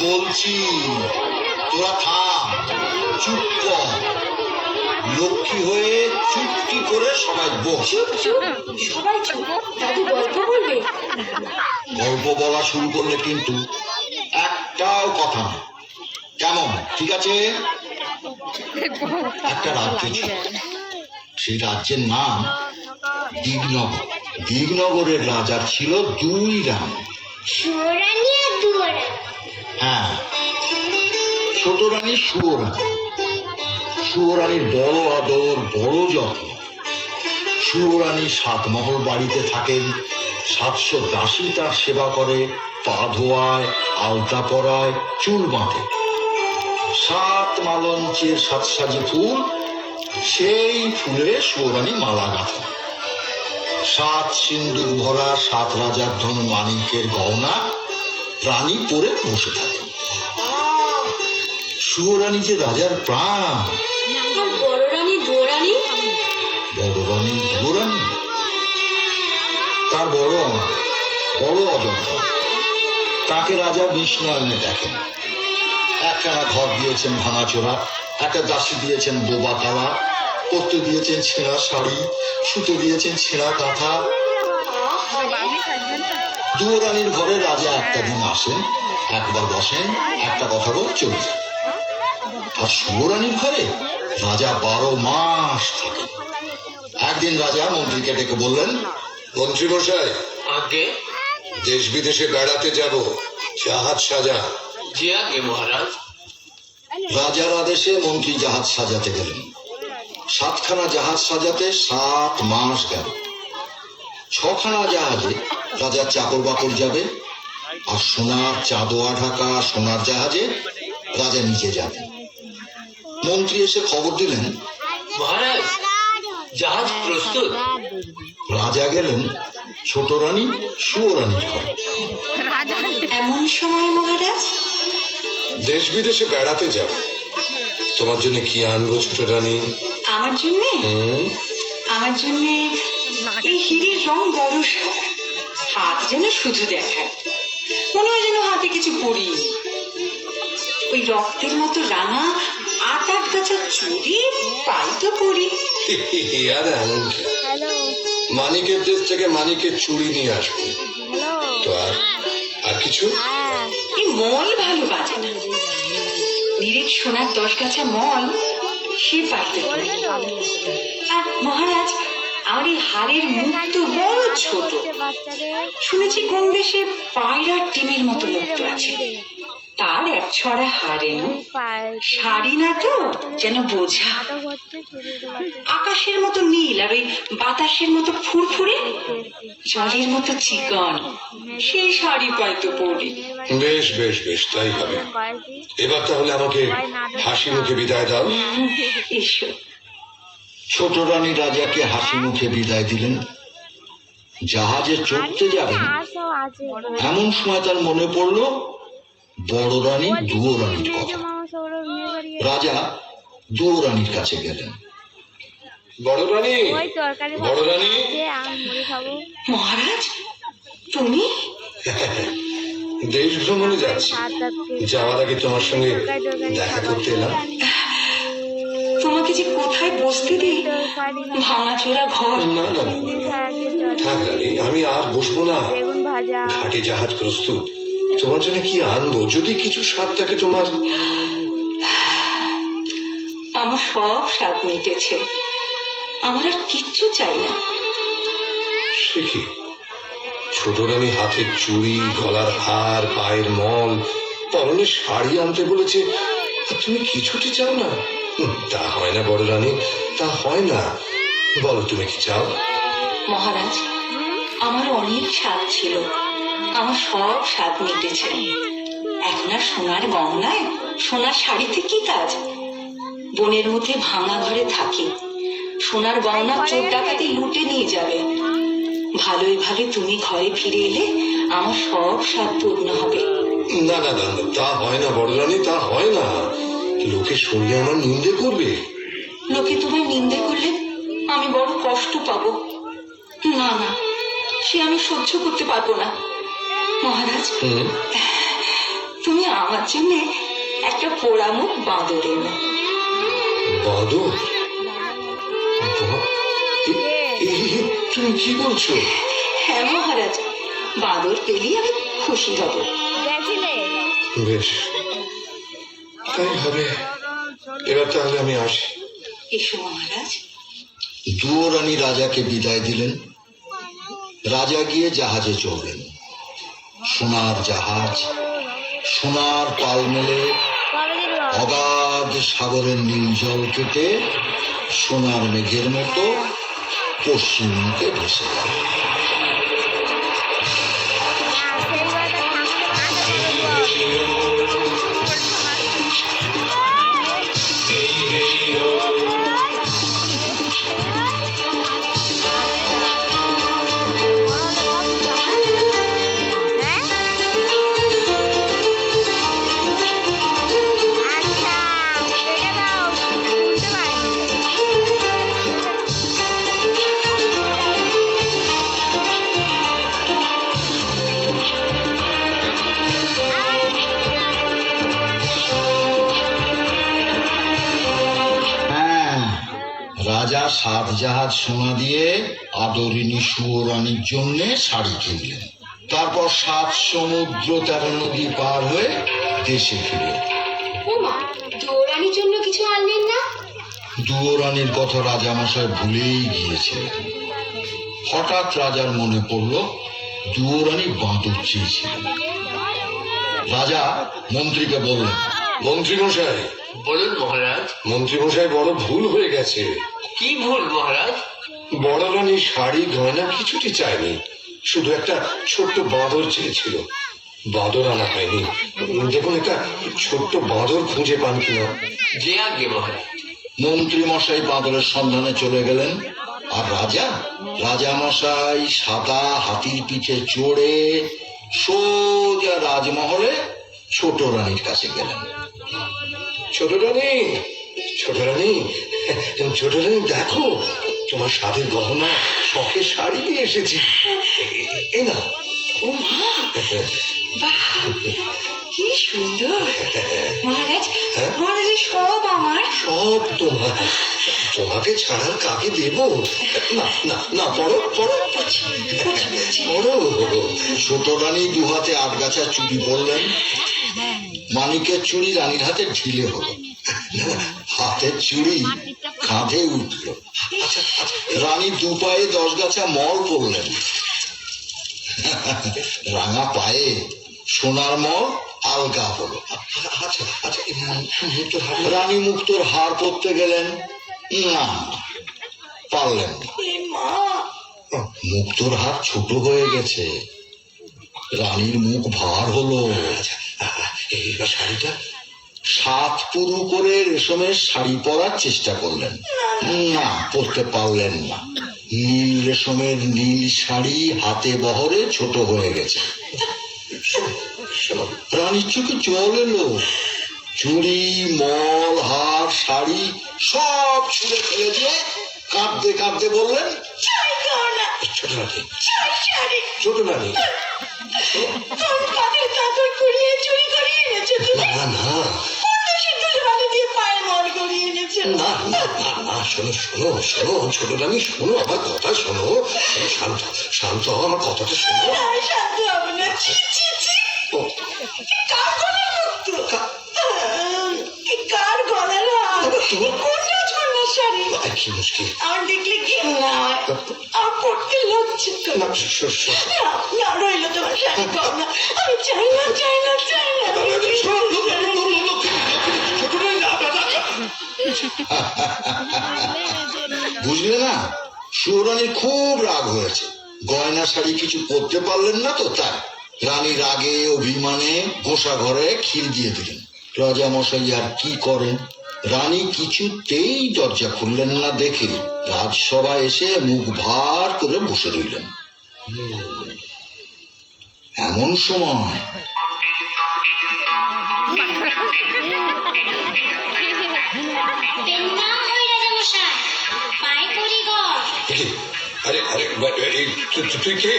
বলছি তোরা থাম, চুপ কর, লক্ষ্মী হয়ে চুপটি করে সবাই বস। গল্প বলা শুরু করলে কিন্তু একটাও কথা না, কেমন? ঠিক আছে? একটা রাজ্য ছিল, সেই রাজ্যের নাম দিগনগর। দিগনগরের রাজার ছিল দুই রানী, হ্যাঁ, ছোট রানী সুয়োরানী। সুয়োরানীর বড় আদর, বড় যত্ন। সুয়োরানী 7 মহল বাড়িতে থাকেন, 700 দাসী তার সেবা করে, পা ধোয়ায়, আলতা পরায়, চুল বাঁধে। 7 মালঞ্চের 7 সাজি ফুল, সেই ফুলে সুয়োরানী মালা গাঁথে। 7 সিন্দুক ভরা 7 রাজার ধন মানিকের গহনা রানী পরে বসে থাকে। সুয়োরানী যে রাজার প্রাণ। বড় রানী দুয়োরানী? বড় রানী দুয়োরানী তার বড় অযত্ন। তাকে রাজা বিষ্ণায়নে দেখেন। একখানা ঘর দিয়েছেন ভাঙাচোরা, একটা দাসী দিয়েছেন বোবা কালা, পরতে দিয়েছেন ছেঁড়া শাড়ি, সুতো দিয়েছেন ছেঁড়া কাঁথা। দুয়োরানীর ঘরে রাজা একটা দিন আসেন, একবার বসেন, একটা কথা বলে চলে যান। আর সুয়োরানীর ঘরে রাজা 12 মাস থাকেন। একদিন রাজা মন্ত্রীকে ডেকে বললেন, মন্ত্রী মশাই, আগে দেশ বিদেশে বেড়াতে যাব, জাহাজ সাজা। জি আগে মহারাজ। রাজার আদেশে মন্ত্রী জাহাজ সাজাতে গেলেন। 7খানা জাহাজ সাজাতে 7 মাস গেল। 6খানা জাহাজে রাজার চাকর বাকর যাবে, আর সোনার চাঁদোয়া ঢাকা সোনার জাহাজে রাজা নিজে যাবেন। মন্ত্রী এসে খবর দিলেন, মহারাজ, জাহাজ প্রস্তুত। রাজা গেলেন ছোট রানী সুয়োরানীর ঘরে। এমন সময় মহারাজ? দেশ বিদেশে বেড়াতে যাব, তোমার জন্য কি আনবো ছোট রানী? আমার জন্যে? আমার জন্যে এই হিরের রং বড় সাদা, হাত যেন শুধু দেখায়, মনে হয় যেন হাতে কিছু পরিনি। ওই রক্তের মতো রাঙা 8 গাছা চুড়ি পাই তো পরি। আর এমন কি, মানিকের দেশ থেকে মানিকের চুড়ি নিয়ে আসবো তো। আর কিছু? এই মল ভালো বাজে না, নিরেট সোনার 10 গাছা মল সে পাইতে পরি। আর মহারাজ, আমার এই হাড়ের মুখ তো বড় ছোট, শুনেছি কোন দেশে পায়রার ডিমের মতো মুক্ত আছে, তার 1 ছড়া হাড়ে শাড়ি না তো যেন বোঝা। আকাশের মতো নীল আর ওই বাতাসের মতো ফুরফুরে, জলের মতো চিকন, সেই শাড়ি পাইতো পরি। বেশ বেশ বেশ, তাই হবে। এবার তাহলে আমাকে হাসি মুখে বিদায় দাও। এসো। ছোট রানী রাজাকে হাসি মুখে বিদায় দিলেন। জাহাজে চড়তে যাবেন, এমন সময় তার মনে পড়ল বড় রানী দুয়োরানীর কথা। রাজা দুয়োরানীর কাছে গেলেন। বড় রানী, বড় রানী। মহারাজ, তুমি? দেশ ভ্রমণে যাচ্ছি, যাওয়ার আগে তোমার সঙ্গে দেখা করতে এলাম। তোমাকে যে কোথায় বসতে দিই, ভাঙাচোরা ঘর। না না থাক রানী, আমি আর বসবো না। ঘাটে জাহাজ প্রস্তুত, তোমার জন্য কি আনবো? যদি কিছু স্বাদ থাকে তোমার। আমার সব স্বাদ মিটেছে, আমার আর কিচ্ছু চাই না। সে কি, ছোট রানী হাতের চুড়ি, গলার হার, পায়ের মল, পরনে শাড়ি আনতে বলেছে, আর তুমি কিছুটি চাও না? তা হয় না বড় রানী, তা হয় না। বলো তুমি কি চাও? মহারাজ, আমার অনেক স্বাদ ছিল, আমার সব স্বাদ মিটেছে। এখন আর সোনার গহনায়, সোনার শাড়িতে কি কাজ? বনের মধ্যে ভাঙা ঘরে থাকি, সোনার গহনা চোর ডাকাতি লুটে নিয়ে যাবে। ভালোই ভালো তুমি ঘরে ফিরে এলে আমার সব স্বাদ পূর্ণ হবে। না না না, তা হয় না বড় রানী, তা হয় না। লোকে শুনলে আমার নিন্দে করবে। লোকে তোমায় নিন্দে করলে আমি বড় কষ্ট পাবো। না না, সে আমি সহ্য করতে পারবো না। মহারাজ, তুমি আমার জন্য একটা পোড়ামুখ বাঁদর এনো। বাদর? তুমি কি বলছো? হ্যাঁ মহারাজ, বাঁদর পেলেই আমি খুশি হব। বেশ, তাই হবে। এবার তাহলে আমি আসি। এসো মহারাজ। দুয়োরানী রাজাকে বিদায় দিলেন। রাজা গিয়ে জাহাজে চড়লেন। সোনার জাহাজ সোনার পাল মেলে অগাধ সাগরের নীল জল কেটে সোনার মেঘের মতো পশ্চিম মুখে ভেসে গেল। রাজা 7 জাহাজ সোনা দিয়ে আদরিনী সুয়োরানীর জন্য শাড়ি কিনলেন। তারপর 7 সমুদ্র 13 নদী পার হয়ে দেশে ফিরে ওমা, দুয়োরানীর জন্য কিছু আনলেন না? দুয়োরানীর কথা রাজামশাই ভুলেই গিয়েছিলেন। হঠাৎ রাজার মনে পড়ল দুয়োরানী বাঁদর চেয়েছিলেন। রাজা মন্ত্রীকে বললেন, মন্ত্রী মশাই, বলুন মহারাজ। মন্ত্রী মশাই, বড় ভুল হয়ে গেছে। কি ভুল মহারাজ? বড় রানী শাড়ি গয়না কিছুটি চায়নি, শুধু একটা ছোট্ট বাঁদর চেয়েছিল। বাঁদর আনা হয়নি। দেখুন, একটা ছোট্ট বাঁদর খুঁজে পান কিনা। যে আগে মহারাজ। মন্ত্রী মশাই বাঁদরের সন্ধানে চলে গেলেন। আর রাজামশাই সাদা হাতির পিঠে চড়ে সোজা রাজমহলে ছোট রানীর কাছে গেলেন। ছোট রানী, ছোট রানী, ছোট রানী, দেখো তোমার স্বাদের গহনা, শখের শাড়ি নিয়ে এসেছি। এই না। ও মা, বাহ, কি সুন্দর! মহারাজ, মহারাজের সব আমার। সব তোমার। তোমাকে ছাড়া কাকে দেব? না না না, পড়ো পড়ো পড়ো। ছোট রানী 2 হাতে 8 গাছা চুড়ি পরলেন। মানিকের চুড়ি রানীর হাতে ঢিলে হলো, হাতের চুড়ি কাঁধে উঠল। রানী 2 পায়ে 10 গাছা মল পরলেন। রাঙা পায়ে সোনার মল আলগা হলো। রানী মুক্তোর হার পরতে গেলেন, না পারলেন না। মা, মুক্তোর হাত ছোট হয়ে গেছে। রানীর মুখ ভার হলো। এইবার শাড়িটা 7 পুরু করে রেশমের শাড়ি পরার চেষ্টা করলেন, না পরতে পারলেন না। নীল রেশমের নীল শাড়ি হাতে বহরে ছোট হয়ে গেছে। রানীর চোখে জল এলো। চুড়ি, মল, হার, শাড়ি সব ছুঁড়ে ফেলে দিয়ে কাঁদতে কাঁদতে বললেন, চাই গহনা, ছোট রানী, চাই শাড়ি। ছোট রানী। তোর কাঁধে কাঁকড় করিয়ে চুরি করিয়ে এনেছো তুমি। না না পদ্মা সিঁদুর বালি দিয়ে পায়ের মল করিয়ে এনেছো। না না না না, শোনো শোনো শোনো, ছোট রানী শোনো, আমার কথা শোনো। শান্ত শান্ত হও, আমার কথাটা শোনো। না, শান্ত হবো না। ছি ছি ছি। ও, কার গলার মুক্ত? কার গলার হার? কোন রাজকন্যার শাড়ি? কি মুশকিল। আর দেখলে কি না আর পড়তে লজ্জা করে। না রইল তোমার শাড়ি গয়না। আমি চাই না চাই না চাই না। বুঝলে না, সুরানির খুব রাগ হয়েছে। গয়না শাড়ি কিছু পরতে পারলেন না তো, তাই রানী রাগে অভিমানে গোসা ঘরে খিল দিয়ে দিলেন। রাজা মশাই আর কি করেন, রানী কিছুতেই দরজা খুললেন না দেখে রাজসভা এসে মুখ ভার করে বসে রইলেন। এমন সময় পেন্নাম হই রাজামশাই, পায়ে পড়ি গো। আরে আরে তুই কে?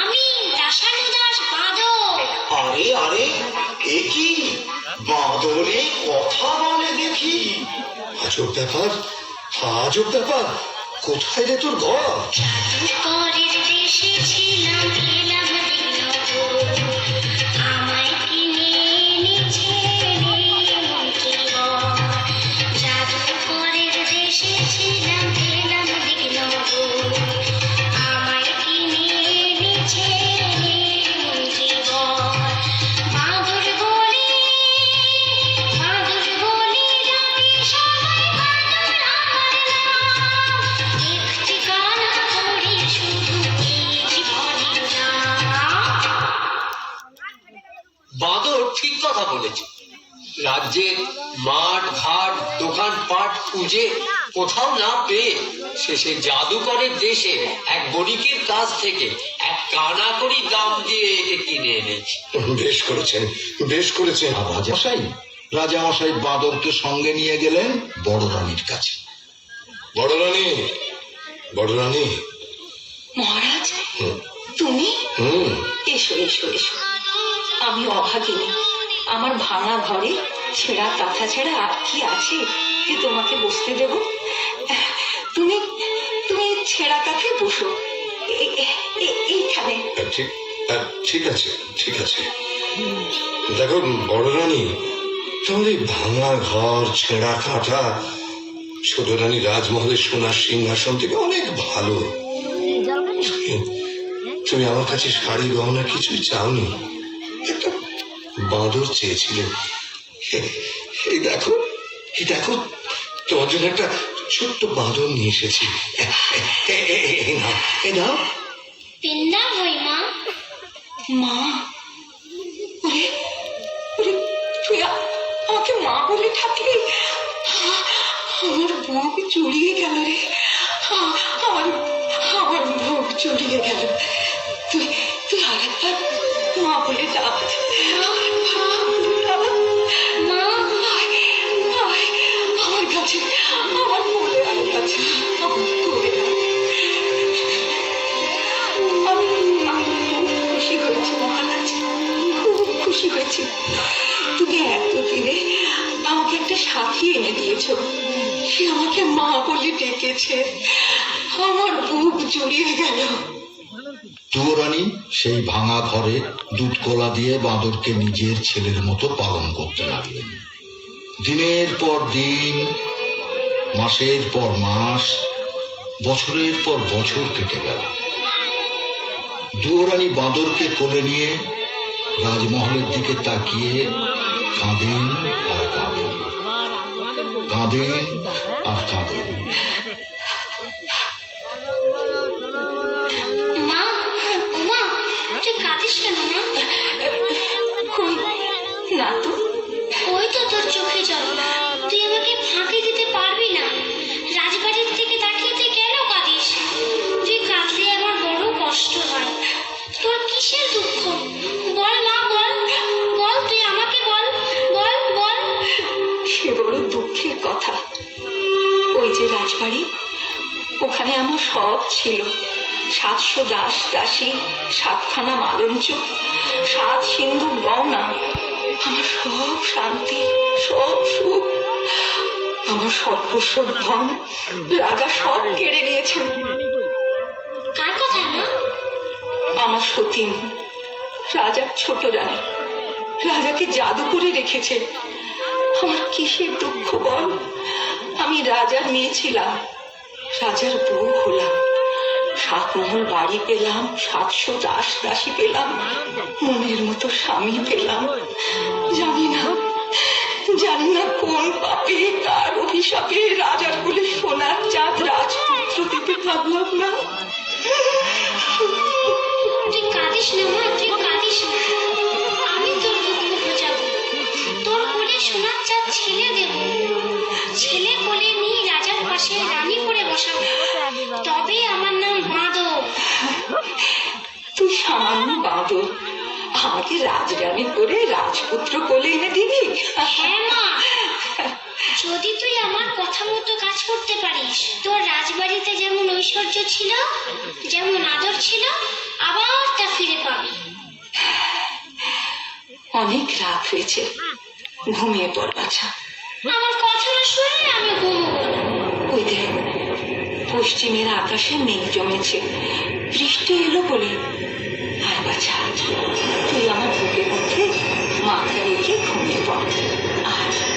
আমি দাসানুদাস বাদর। আরে আরে, এ কি বাদরে কথা বলে দেখি? আজব ব্যাপার, আজব ব্যাপার। কোথায় রে তোর ঘর? জাদুকরের দেশে ছিলাম, এলাম দিনভর। আমায় কিনে এনেছে মন্ত্রীবর। জাদুকরের দেশে ছিলাম, এলাম দিনভর। আমায় কিনে এনেছে মন্ত্রীবর। বাদর বলে ডাকে সবাই বাদর আমার নাম। একটি গানা করি শুধু এই জীবনে না। বাঁদর ঠিক কথা বলেছে। রাজ্যের মাঠ ঘাট দোকানপাট খুঁজে কোথাও না পেয়ে শেষে জাদুকরের দেশে এক বণিকের কাছ থেকে এক কানা করি দাম দিয়ে একে কিনে এনেছি। বেশ করেছেন, বেশ করেছেন। আর রাজামশাই বাঁদরকে সঙ্গে নিয়ে গেলেন বড় রানীর কাছে। বড় রানী, বড় রানী। মহারাজ, তুমি? হুম। এসো এসো এসো। আমি অভাগিনী। আমার ভাঙা ঘরে ছেঁড়া কাঁথা ছাড়া আর কি আছে যে তোমাকে বসতে দেব? তুমি তুমি ছেঁড়া কাঁথে বসো এইখানে। ঠিক ঠিক আছে, ঠিক আছে। দেখো বড় রানী, তোমার এই ভাঙা ঘর ছেঁড়া কাঁথা ছোট রানী রাজমহলের সোনার সিংহাসন থেকে অনেক ভালো। তুমি আমার কাছে শাড়ি গহনা কিছুই চাওনি, একটা বাঁদর চেয়েছিলে। এই দেখো, এই দেখো, তোমার জন্য একটা ছোট্ট বাঁদর নিয়ে এসেছি। এই নাও, এই নাও। পেন্নাম হই মা। মা? ওরে ওরে, তুই আমাকে মা বলে থাকলি? আমার বুক জড়িয়ে গেল রে। আমার আমার বুক জড়িয়ে গেল। তুই তুই আরেকবার মা বলে ডাক। মা, আমার কাছে, আমার বলে আমার কাছে, আমার করে আমি খুব খুশি হয়েছি মহারাজ, খুব খুশি হয়েছি। তুমি এতদিনে আমাকে একটা সাথী এনে দিয়েছ, সে আমাকে মা বলে ডেকেছে। আমার বুক জড়িয়ে গেল। যুবরানী সেই ভাঙা ঘরে দুধ কলা দিয়ে বাঁদরকে নিজের ছেলের মতো পালন করতে লাগলেন। দিনের পর দিন, মাসের পর মাস, বছরের পর বছর কেটে গেল। যুবরানী বাঁদরকে কোলে নিয়ে রাজমহলের দিকে তাকিয়ে কাঁদেন আর কাঁদেন, কাঁদেন আর কাঁদেন। মা, মা, তুই কাঁদিস কেন মা? কই না তো। ওই তো তোর চোখে জল। তুই আমাকে ফাঁকি দিতে পারবি না। রাজবাড়ির থেকে তাকিয়ে তুই কেন কাঁদিস? তুই কাঁদলে আমার বড় কষ্ট হয়। তোর কিসের দুঃখ? বল মা, বল বল, তুই আমাকে বল, বল বল। সে বড় দুঃখের কথা। ওই যে রাজবাড়ি, ওখানে আমার সব ছিল। 700 দাস দাসী, 7খানা মালঞ্চ, 7 সিন্ধু গয়না, আমার সব শান্তি, সব সুখ। আমার সর্বস্ব ধন রাজা সব কেড়ে নিয়েছেন। কার কথা মা? আমার সতীন, রাজার ছোট রানী, রাজাকে জাদু করে রেখেছে। আমার কিসের দুঃখ বল? আমি রাজার মেয়ে ছিলাম, রাজার বউ হলাম, 7 মহল বাড়ি পেলাম, 700 দাস দাসী পেলাম, মনের মতো স্বামী পেলাম। জানি না কোন পাপে কার অভিশাপে রাজার কোলে সোনার চাঁদ রাজপুত্র দিতে পারলাম না। তুই কাঁদিস না মা, তুই কাঁদিস না। আমি তোর দুঃখ বোঝাবো। তোর কোলে সোনার চাঁদ ছেলে দেব, ছেলে কোলে নিয়ে রাজার পাশে রানী করে বসাবো। তবে আমার নাম বাঁদর। তুই সামান্য বাঁদর, আমাকে রাজরানী করে রাজপুত্র কোলে এনে দিবি? হ্যাঁ মা, যদি তুই আমার কথা মতো কাজ করতে পারিস, তোর রাজবাড়িতে যেমন ঐশ্বর্য ছিল, যেমন আদর ছিল, আবার তা ফিরে পাবি। অনেক রাত হয়েছে, ঘুমিয়ে পড় বাছা। আমার কথাটা শুনলে আমি ঘুমবো না। ওই দেখ, পশ্চিমের আকাশে মেঘ জমেছে, বৃষ্টি এলো বলে। আয় বাছা, তুই আমার বুকের মধ্যে মাথা রেখে ঘুমিয়ে পড়। আয়।